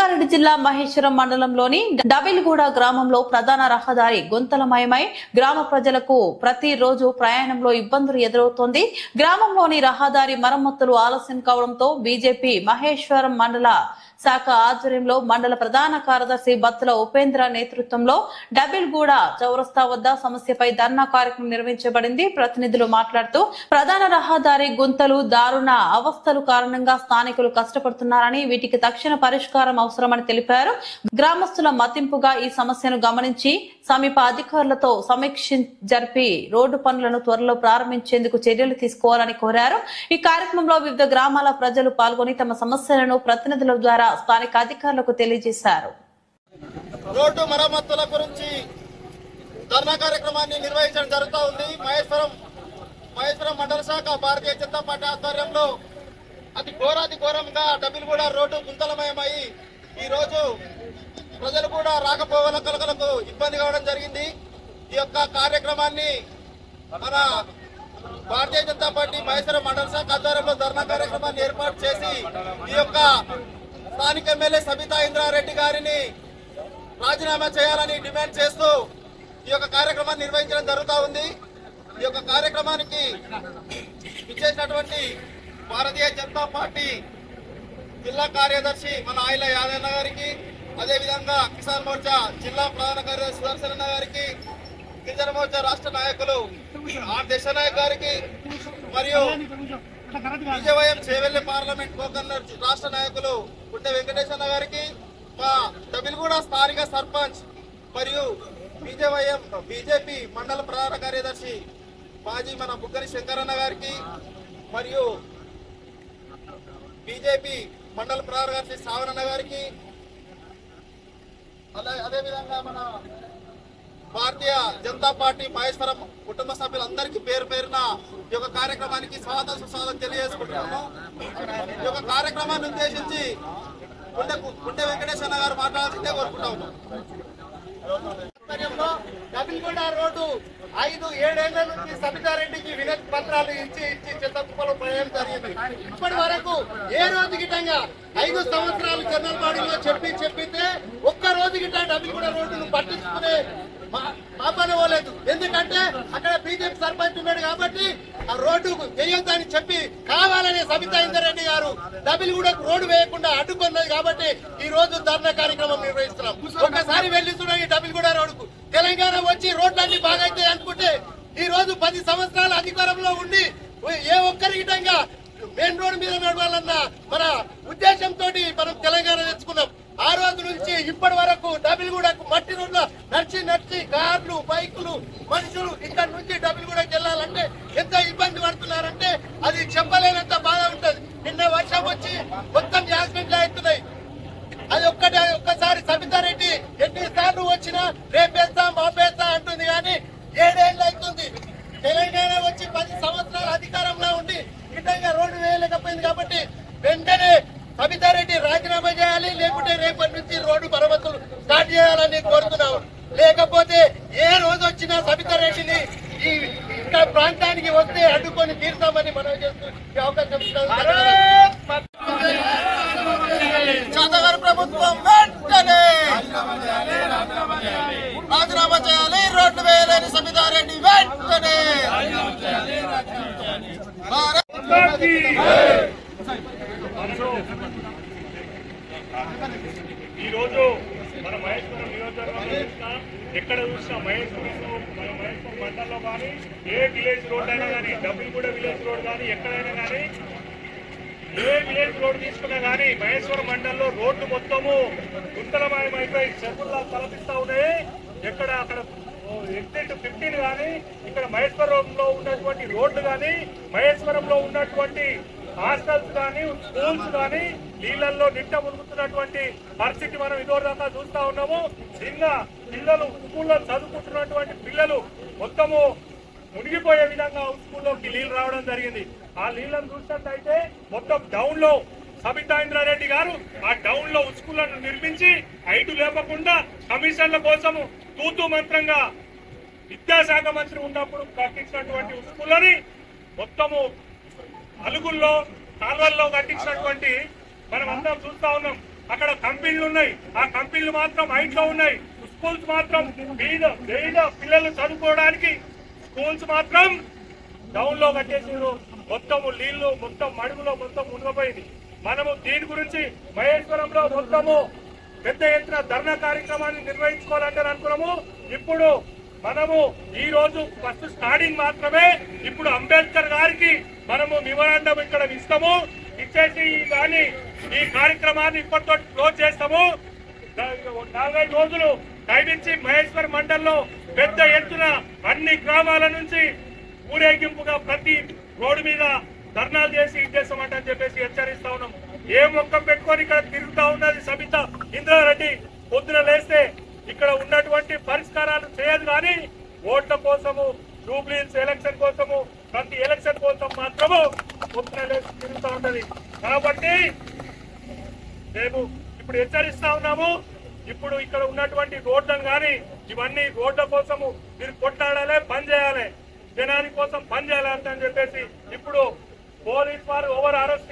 రంగారెడ్డి జిల్లా మహేశ్వరం మండలంలోని డబిల్గూడ గ్రామంలో ప్రధాన రహదారి గుంతలమయమై గ్రామ ప్రజలకు ప్రతి రోజు ప్రయాణంలో ఇబ్బందులు ఎదురవుతోంది. గ్రామంలోని రహదారి మరమ్మతులు ఆలస్యం కావడంతో బీజేపీ మహేశ్వరం మండల శాఖ ఆధ్వర్యంలో మండల ప్రధాన కార్యదర్శి బత్తుల ఉపేంద్ర నేతృత్వంలో డబిల్గూడ చౌరస్తా వద్ద సమస్యపై ధర్నా కార్యక్రమం నిర్వహించబడింది. ప్రతినిధులు మాట్లాడుతూ ప్రధాన రహదారి గుంతలు దారుణ అవస్థలు కారణంగా స్థానికులు కష్టపడుతున్నారని, వీటికి తక్షణ పరిష్కారం అవసరమని తెలిపారు. గ్రామస్తుల మతింపుగా ఈ సమస్యను గమనించి సమీప అధికారులతో సమీక్ష జరిపి రోడ్డు పనులను త్వరలో ప్రారంభించేందుకు చర్యలు తీసుకోవాలని కోరారు. ఈ కార్యక్రమంలో వివిధ గ్రామాల ప్రజలు పాల్గొని తమ సమస్యలను ప్రతినిధుల ద్వారా స్థానిక అధికారులకు తెలియజేశారు. రోడ్డు మరమ్మతుల గురించి ధర్నా కార్యక్రమాన్ని నిర్వహించడం జరుగుతూ ఉంది. మహేశ్వరం మండల శాఖ భారతీయ జనతా పార్టీ ఆధ్వర్యంలో అతి ఘోరంగా డబిల్గూడ రోడ్డు గుంతలమయమై ఈ రోజు ప్రజలు కూడా రాకపోకలకు ఇబ్బంది కావడం జరిగింది. ఈ యొక్క కార్యక్రమాన్ని మన భారతీయ జనతా పార్టీ మహేశ్వరం మండల శాఖ ఆధ్వర్యంలో ధర్నా కార్యక్రమాన్ని ఏర్పాటు చేసి ఈ యొక్క స్థానిక ఎమ్మెల్యే సబితా ఇంద్రారెడ్డి గారిని రాజీనామా చేయాలని డిమాండ్ చేస్తూ ఈ యొక్క కార్యక్రమాన్ని నిర్వహించడం జరుగుతూ ఉంది. ఈ యొక్క కార్యక్రమానికి ఇచ్చేసినటువంటి భారతీయ జనతా పార్టీ జిల్లా కార్యదర్శి మన ఆయిల యాదన్న గారికి, అదేవిధంగా కిసాన్ మోర్చా జిల్లా ప్రధాన కార్యదర్శి సుదర్శన గారికి, గిరిజన మోర్చా రాష్ట్ర నాయకులు ఆర్ దశనాయక్ గారికి, మరియు బీజేవైఎం చేవెళ్లి పార్లమెంట్ కోకన్నర్ రాష్ట్ర నాయకులు పుట్టే వెంకటేశ్వర గారికి, మా డబిల్గూడ స్థానిక సర్పంచ్ మరియు బీజేపీ మండల ప్రధాన కార్యదర్శి మాజీ మన బుగ్గరి శంకరన్న గారికి, మరియు బీజేపీ మండల ప్రధాన కార్యదర్శి సావనన్న గారికి, అదేవిధంగా మన భారతీయ జనతా పార్టీ మహేశ్వరం కుటుంబ సభ్యులందరికీ పేరు పేరున ఈ యొక్క కార్యక్రమానికి స్వాగతం సుస్వాగతం తెలియజేసుకుంటున్నాము. ఈ యొక్క కార్యక్రమాన్ని ఉద్దేశించి పుట్టే వెంకటేశ్వర గారు మాట్లాడాల్సిందే కోరుకుంటా ఉన్నాం. డబిల్గూడ రోడ్డు 5-7 ఏళ్ల నుంచి సబితారెడ్డికి వినతి పత్రాలు ఇచ్చి చిత్తకుప్పలో ప్రయాణం జరిగింది. ఇప్పటి వరకు ఏ రోజు గిట్టంగా 5 సంవత్సరాలు జనరల్ బాడీలో చెప్పితే ఒక్క రోజు గిట్ట డబిల్గూడ రోడ్డును పట్టించుకునే మాపనవ్వలేదు. ఎందుకంటే అక్కడ బీజేపీ సర్పంచ్ ఉన్నాడు కాబట్టి ఆ రోడ్డు వేయొద్దని చెప్పి కావాలనే సబితా ఇంద్రారెడ్డి గారు డబిల్గూడ రోడ్డు వేయకుండా అడ్డుకున్నది కాబట్టి ఈ రోజు ధర్నా కార్యక్రమం నిర్వహిస్తున్నాం. ఒక్కసారి వెళ్లి చూడండి డబిల్గూడ రోడ్డుకు. తెలంగాణ వచ్చి రోడ్లన్నీ బాగైతే అనుకుంటే ఈ రోజు 10 సంవత్సరాల అధికారంలో ఉండి ఏ ఒక్కరి విధంగా మెయిన్ రోడ్ మీద నడవాలన్న మన ఉద్దేశంతో మనం తెలంగాణ తెచ్చుకున్నాం. ఆ రోజు నుంచి ఇప్పటి వరకు డబిల్గూడకు మట్టి రోడ్ల నడిచి కార్లు, బైకులు, మనుషులు ఇక్కడ నుంచి డబిల్గూడకి వెళ్ళాలంటే ఎంత ఇబ్బంది పడుతున్నారంటే అది చెప్పలేనంత బాధ ఉంటది. నిన్న వర్షం వచ్చి మొత్తం యాక్సిడెంట్లు అవుతున్నాయి. అది ఒక్కసారి సబితారెడ్డి ఎన్నిసార్లు వచ్చినా రేపేస్తా మాపేస్తా అంటుంది కానీ 7 ఏళ్ళు అవుతుంది. తెలంగాణ వచ్చి 10 సంవత్సరాల అధికారంలో ఉండి విధంగా రోడ్డు వేయలేకపోయింది కాబట్టి వెంటనే సబితారెడ్డి రాజీనామా చేయాలి, లేకుంటే రేపటి నుంచి రోడ్డు మరమ్మతులు స్టార్ట్ చేయాలని కోరుతున్నాము. లేకపోతే ఏ రోజు వచ్చినా సబితారెడ్డిని ఈ ఇక్కడ ప్రాంతానికి వస్తే అడ్డుకొని తీరుతామని మనం చేస్తూ అవకాశం ప్రభుత్వం వెంటనే రాజీనామా చేయాలి, రోడ్డు వేయాలని సబితారెడ్డి వెంటనే. ఈ రోజు మన మహేశ్వరం నియోజకవర్గంలో ఎక్కడ చూసినా మహేశ్వరం మండలంలో కానీ ఏ విలేజ్ రోడ్ అయినా కానీ డబిల్గూడ విలేజ్ రోడ్ కానీ ఎక్కడైనా కానీ ఏ విలేజ్ రోడ్ తీసుకున్నా కానీ మహేశ్వరం మండలంలో రోడ్డు మొత్తము గుంతలమయమైపోయి చెరువుల్లా తలపిస్తా ఉన్నాయి. అక్కడ ఎగ్జిట్ 15 కానీ ఇక్కడ మహేశ్వరంలో ఉన్నటువంటి రోడ్లు కానీ మహేశ్వరంలో ఉన్నటువంటి హాస్టల్స్ కానీ స్కూల్స్ కానీ నీళ్లలో నిట్ట మునుగుతున్నటువంటి పరిస్థితి మనం ఇదివరదాకా చూస్తా ఉన్నాము. చిన్న పిల్లలు స్కూల్లో చదువుకుంటున్నటువంటి పిల్లలు మొత్తము మునిగిపోయే విధంగా స్కూల్లోకి నీళ్లు రావడం జరిగింది. ఆ నీళ్లను చూసినట్లయితే మొత్తం డౌన్ లో సబితా ఇంద్రారెడ్డి గారు ఆ డౌన్ లో స్కూళ్లను నిర్మించి హైటు లేపకుండా కమిషన్ల కోసము తూతూ మంత్రంగా విద్యాశాఖ మంత్రి ఉన్నప్పుడు కట్టించినటువంటి స్కూళ్ళని మొత్తము అలుగుల్లో కాల్వల్లో కట్టించినటువంటి మనం అందరం చూస్తా ఉన్నాం. అక్కడ కంపెనీలు ఉన్నాయి, ఆ కంపెనీలు మాత్రం హైట్ లో ఉన్నాయి. స్కూల్స్ మాత్రం పేద పిల్లలు చదువుకోవడానికి స్కూల్స్ మాత్రం డౌన్ లో కట్టేసారు. మొత్తం నీళ్లు మొత్తం మడుగులో మొత్తం మునిగిపోయింది. మనము దీని గురించి మహేశ్వరంలో మొత్తము పెద్ద ఎత్తున ధర్నా కార్యక్రమాన్ని నిర్వహించుకోవాలంటే అనుకున్నాము. ఇప్పుడు మనము ఈ రోజు ఫస్ట్ స్టార్టింగ్ మాత్రమే. ఇప్పుడు అంబేద్కర్ గారికి మనము మెమోరాండం ఇక్కడ ఇస్తాము, ఇచ్చేసి కానీ ఈ కార్యక్రమాన్ని ఇప్పటితో క్లోజ్ చేస్తాము. 45 రోజులు టైం ఇచ్చి మహేశ్వర్ మండల్లో పెద్ద ఎత్తున అన్ని గ్రామాల నుంచి ఊరేగింపుగా ప్రతి రోడ్డు మీద ధర్నాలు చేసి ఇచ్చేస్తామంటని చెప్పేసి హెచ్చరిస్తా ఉన్నాం. ఏ మొక్క పెట్టుకొని ఇక్కడ తిరుగుతా ఉన్నది సబితా ఇంద్రారెడ్డి. పొద్దున లేస్తే ఇక్కడ ఉన్నటువంటి పరిష్కారాలు చేయదు కానీ ఓట్ల కోసము, జూబ్లీహిల్స్ ఎలక్షన్ కోసము, ప్రతి ఎలక్షన్ కోసం మాత్రము పొద్దున లేచి తిరుగుతూ ఉంటది. కాబట్టి మేము ఇప్పుడు హెచ్చరిస్తా ఉన్నాము. ఇప్పుడు ఇక్కడ ఉన్నటువంటి రోడ్లను కానీ ఇవన్నీ రోడ్ల కోసము మీరు కొట్లాడాలి, పని చేయాలి, జనాని కోసం పని చేయాలి అని చెప్పేసి ఇప్పుడు పోలీస్ వారు ఓవర్ అరెస్ట్